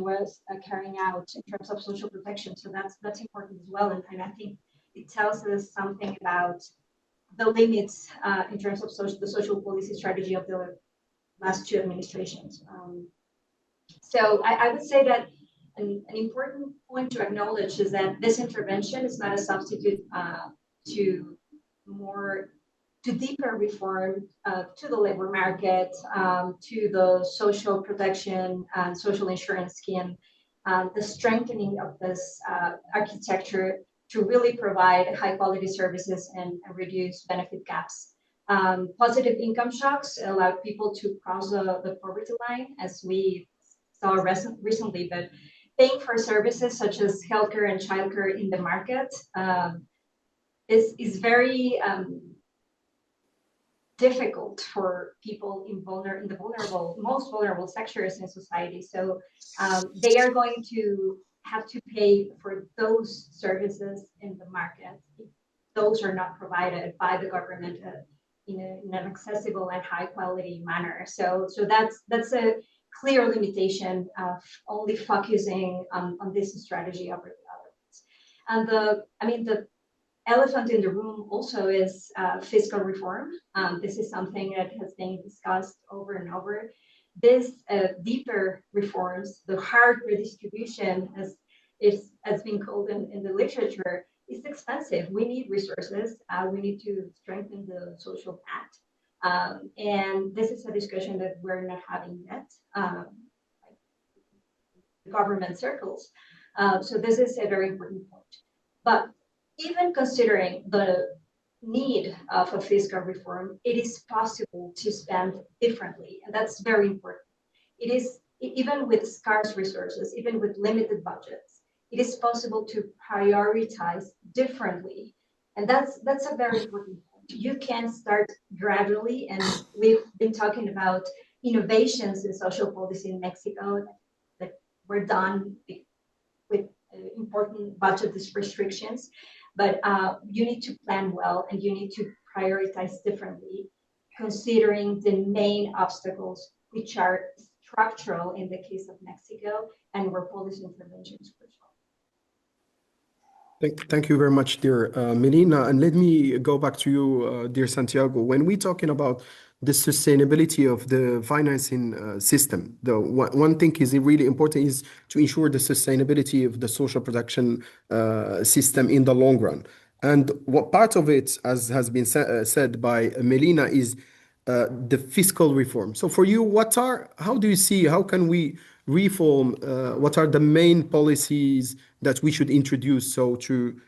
[SPEAKER 3] was carrying out in terms of social protection. So that's important as well, and I think it tells us something about the limits in terms of the social policy strategy of the last two administrations. So I would say that an important point to acknowledge is that this intervention is not a substitute to deeper reform to the labor market, to the social protection and social insurance scheme, the strengthening of this architecture to really provide high quality services and reduce benefit gaps. Positive income shocks allowed people to cross the poverty line, as we saw recently, but paying for services such as healthcare and childcare in the market is very difficult for people in the most vulnerable sectors in society. So they are going to have to pay for those services in the market if those are not provided by the government in an accessible and high quality manner. So that's a clear limitation of only focusing on this strategy over the others. And the elephant in the room also is fiscal reform. This is something that has been discussed over and over. This deeper reforms, the hard redistribution, as it's been called in the literature, is expensive. We need resources. We need to strengthen the social pact. And this is a discussion that we're not having yet, government circles. So this is a very important point. But even considering the need of a fiscal reform, it is possible to spend differently, and that's very important. It is, even with scarce resources, even with limited budgets, it is possible to prioritize differently, and that's a very important point. You can start gradually, and we've been talking about innovations in social policy in Mexico that were done with important budget restrictions. But you need to plan well, and you need to prioritize differently, considering the main obstacles, which are structural in the case of Mexico, and where policy intervention is crucial.
[SPEAKER 1] Thank you very much, dear Melina. And let me go back to you, dear Santiago. When we're talking about the sustainability of the financing system, the one thing is really important is to ensure the sustainability of the social protection system in the long run. And what part of it, as has been said by Melina, is the fiscal reform. So for you, how do you see, how can we reform, what are the main policies that we should introduce so to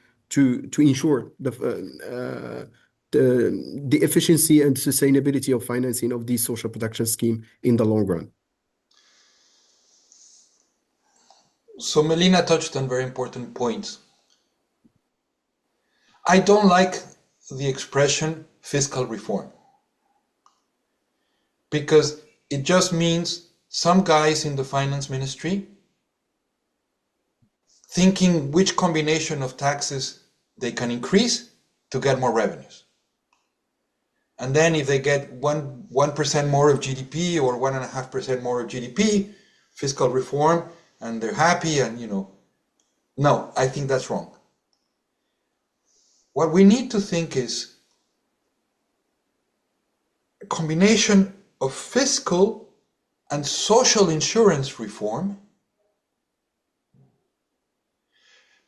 [SPEAKER 1] ensure the efficiency and sustainability of financing of these social protection scheme in the long run?
[SPEAKER 2] So Melina touched on very important points. I don't like the expression fiscal reform because it just means some guys in the finance ministry thinking which combination of taxes they can increase to get more revenues. And then if they get 1% more of GDP or 1.5% more of GDP, fiscal reform, and they're happy and, no, I think that's wrong. What we need to think is a combination of fiscal and social insurance reform,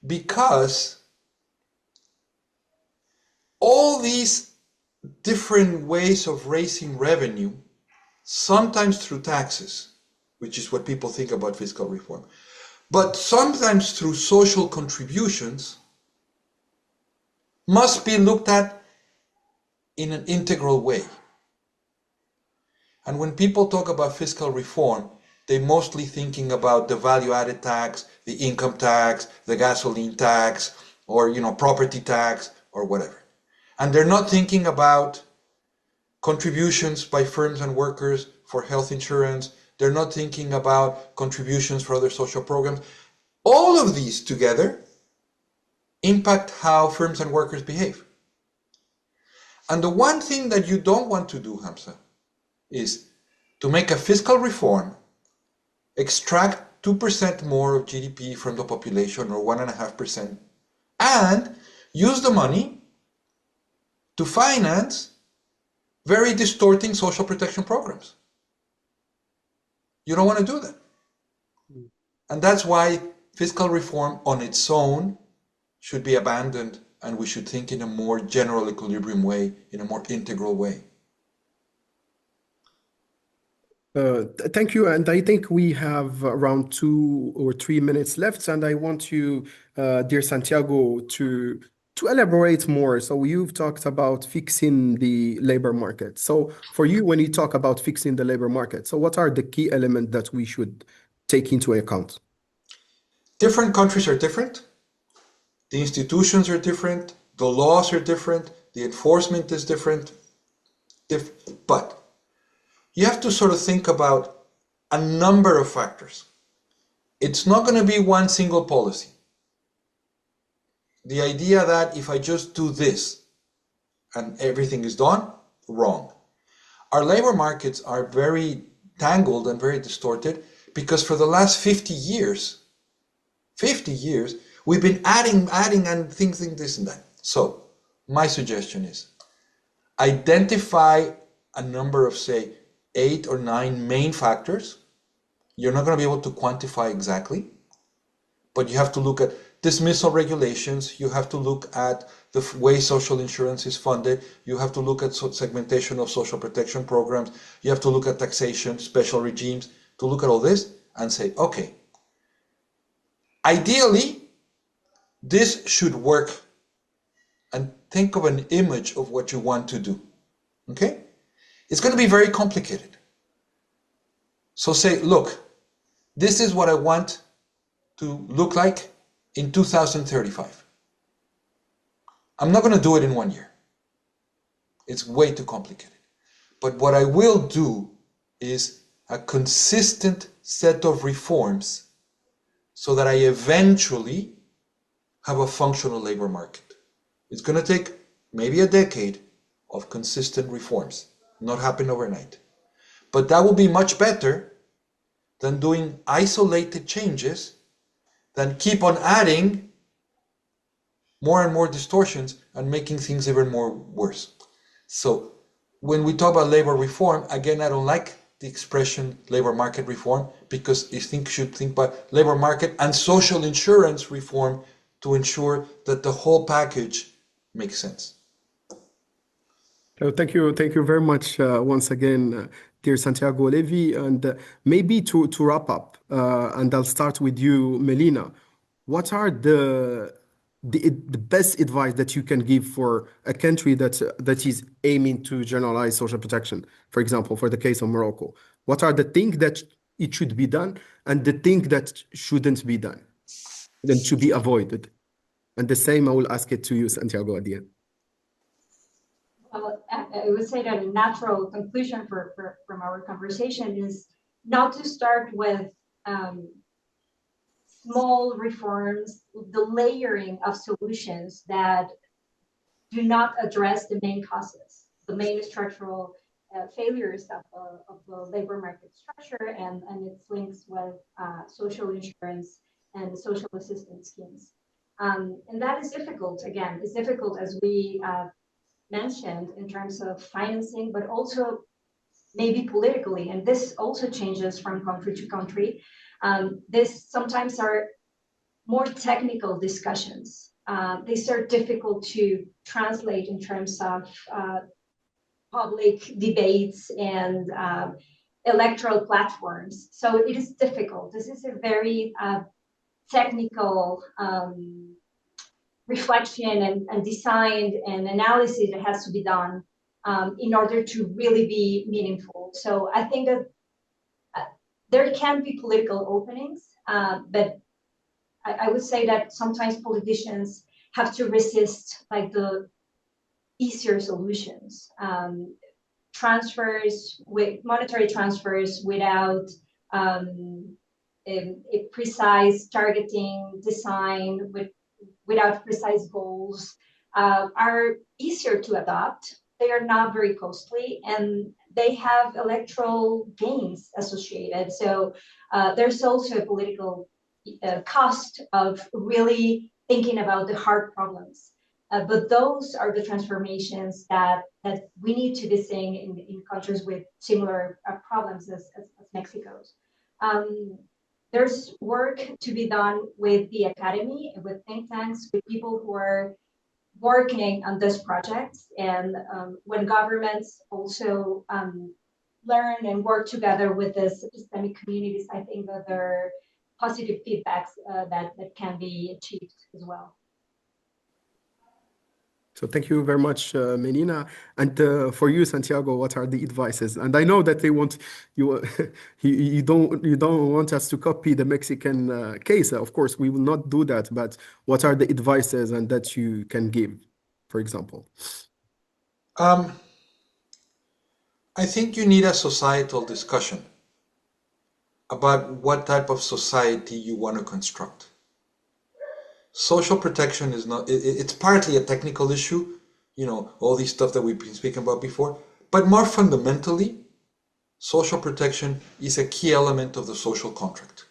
[SPEAKER 2] because all these different ways of raising revenue, sometimes through taxes, which is what people think about fiscal reform, but sometimes through social contributions, must be looked at in an integral way. And when people talk about fiscal reform, they're mostly thinking about the value-added tax, the income tax, the gasoline tax, or property tax, or whatever. And they're not thinking about contributions by firms and workers for health insurance. They're not thinking about contributions for other social programs. All of these together impact how firms and workers behave. And the one thing that you don't want to do, Hamza, is to make a fiscal reform, extract 2% more of GDP from the population or 1.5%, and use the money to finance very distorting social protection programs. You don't want to do that. And that's why fiscal reform on its own should be abandoned, and we should think in a more general equilibrium way, in a more integral way.
[SPEAKER 1] Thank you. And I think we have around 2 or 3 minutes left. And I want you, dear Santiago, to elaborate more. So you've talked about fixing the labor market. So for you, when you talk about fixing the labor market, so what are the key elements that we should take into account?
[SPEAKER 2] Different countries are different. The institutions are different. The laws are different. The enforcement is different. But you have to sort of think about a number of factors. It's not going to be one single policy. The idea that if I just do this and everything is done, wrong. Our labor markets are very tangled and very distorted because for the last 50 years, we've been adding and thinking this and that. So my suggestion is identify a number of, say, 8 or 9 main factors. You're not going to be able to quantify exactly, but you have to look at dismissal regulations. You have to look at the way social insurance is funded. You have to look at segmentation of social protection programs. You have to look at taxation, special regimes, to look at all this and say, okay, ideally, this should work, and think of an image of what you want to do, okay? It's going to be very complicated. So say, look, this is what I want to look like in 2035. I'm not going to do it in 1 year. It's way too complicated. But what I will do is a consistent set of reforms so that I eventually have a functional labor market. It's going to take maybe a decade of consistent reforms, not happen overnight. But that will be much better than doing isolated changes, than keep on adding more and more distortions and making things even more worse. So when we talk about labor reform, again, I don't like the expression labor market reform because you should think about labor market and social insurance reform to ensure that the whole package makes sense.
[SPEAKER 1] Thank you very much once again, dear Santiago Levi. And maybe to wrap up, and I'll start with you, Melina. What are the best advice that you can give for a country that is aiming to generalize social protection? For example, for the case of Morocco, what are the things that it should be done and the things that shouldn't be done, and should be avoided? And the same, I will ask it to you, Santiago, at the end.
[SPEAKER 3] Well, I would say that a natural conclusion from our conversation is not to start with small reforms, the layering of solutions that do not address the main causes, the main structural failures of the labor market structure and its links with social insurance and social assistance schemes. And that is difficult, again, it's difficult as we mentioned in terms of financing, but also maybe politically. And this also changes from country to country. This sometimes are more technical discussions. These are difficult to translate in terms of public debates and electoral platforms. So it is difficult. This is a very technical reflection and design and analysis that has to be done in order to really be meaningful. So I think that there can be political openings, but I would say that sometimes politicians have to resist like the easier solutions, transfers with monetary transfers without a precise targeting design without precise goals are easier to adopt. They are not very costly and they have electoral gains associated. So there's also a political cost of really thinking about the hard problems. But those are the transformations that we need to be seeing in countries with similar problems as Mexico's. There's work to be done with the academy, with think tanks, with people who are working on this project. And when governments also learn and work together with the systemic communities, I think that there are positive feedbacks that can be achieved as well.
[SPEAKER 1] So thank you very much, Melina. And for you, Santiago, what are the advices? And I know that they want you, you don't want us to copy the Mexican case. Of course, we will not do that. But what are the advices and that you can give, for example?
[SPEAKER 2] I think you need a societal discussion about what type of society you want to construct. Social protection is not, it's partly a technical issue, you know, all these stuff that we've been speaking about before, but more fundamentally, social protection is a key element of the social contract.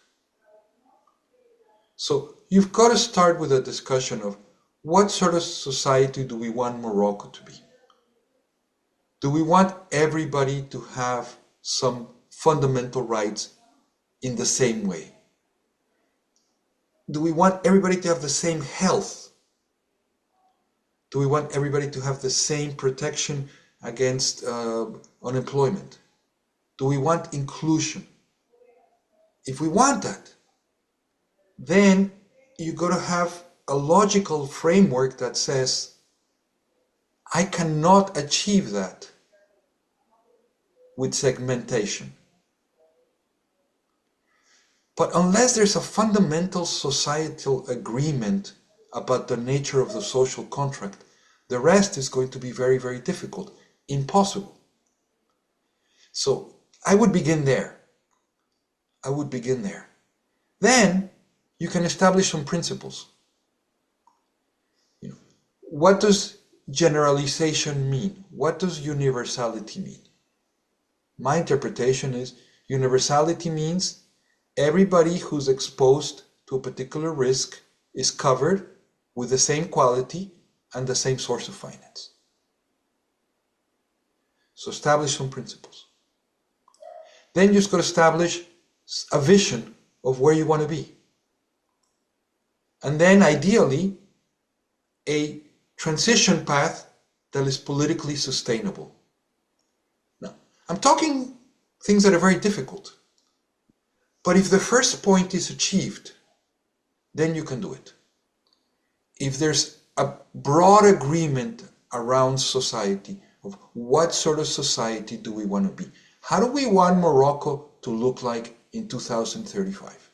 [SPEAKER 2] So you've got to start with a discussion of what sort of society do we want Morocco to be? Do we want everybody to have some fundamental rights in the same way? Do we want everybody to have the same health? Do we want everybody to have the same protection against unemployment? Do we want inclusion? If we want that, then you got to have a logical framework that says, I cannot achieve that with segmentation. But unless there's a fundamental societal agreement about the nature of the social contract, the rest is going to be very, very difficult, impossible. So I would begin there. I would begin there. Then you can establish some principles. You know, what does generalization mean? What does universality mean? My interpretation is universality means everybody who's exposed to a particular risk is covered with the same quality and the same source of finance. So establish some principles. Then you just got to establish a vision of where you want to be. And then ideally, a transition path that is politically sustainable. Now, I'm talking things that are very difficult. But if the first point is achieved, then you can do it. If there's a broad agreement around society of what sort of society do we want to be? How do we want Morocco to look like in 2035?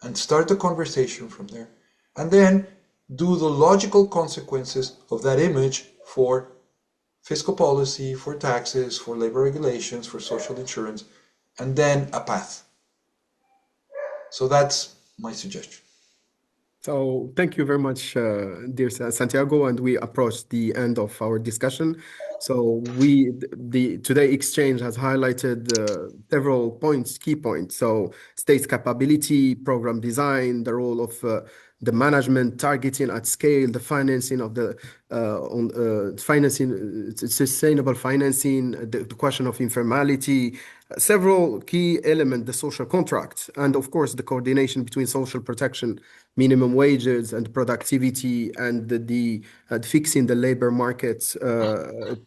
[SPEAKER 2] And start the conversation from there. And then do the logical consequences of that image for fiscal policy, for taxes, for labor regulations, for social insurance, and then a path. So that's my suggestion.
[SPEAKER 1] So thank you very much, dear Santiago, and we approach the end of our discussion. So today exchange has highlighted several points, key points. So state's capability, program design, the role of the management, targeting at scale, the financing of the financing, sustainable financing, the question of informality, several key elements, the social contract, and of course the coordination between social protection, minimum wages, and productivity, and the fixing the labor market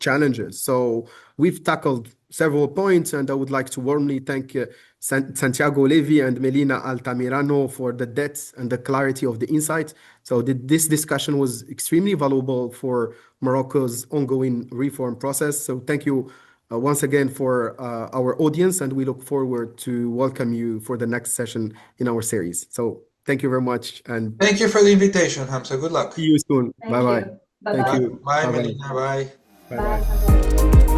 [SPEAKER 1] challenges. So we've tackled several points, and I would like to warmly thank Santiago Levy and Melina Altamirano for the depth and the clarity of the insight. So this discussion was extremely valuable for Morocco's ongoing reform process. So thank you once again for our audience, and we look forward to welcome you for the next session in our series. So thank you very much, and
[SPEAKER 2] thank you for the invitation, Hamza. Good luck.
[SPEAKER 1] see you soon.
[SPEAKER 3] Thank
[SPEAKER 1] Bye-bye.
[SPEAKER 3] you. Bye-bye.
[SPEAKER 1] Thank you.
[SPEAKER 2] Bye,
[SPEAKER 1] Bye-bye.
[SPEAKER 2] Melina. Bye.
[SPEAKER 1] Bye-bye.
[SPEAKER 3] Bye.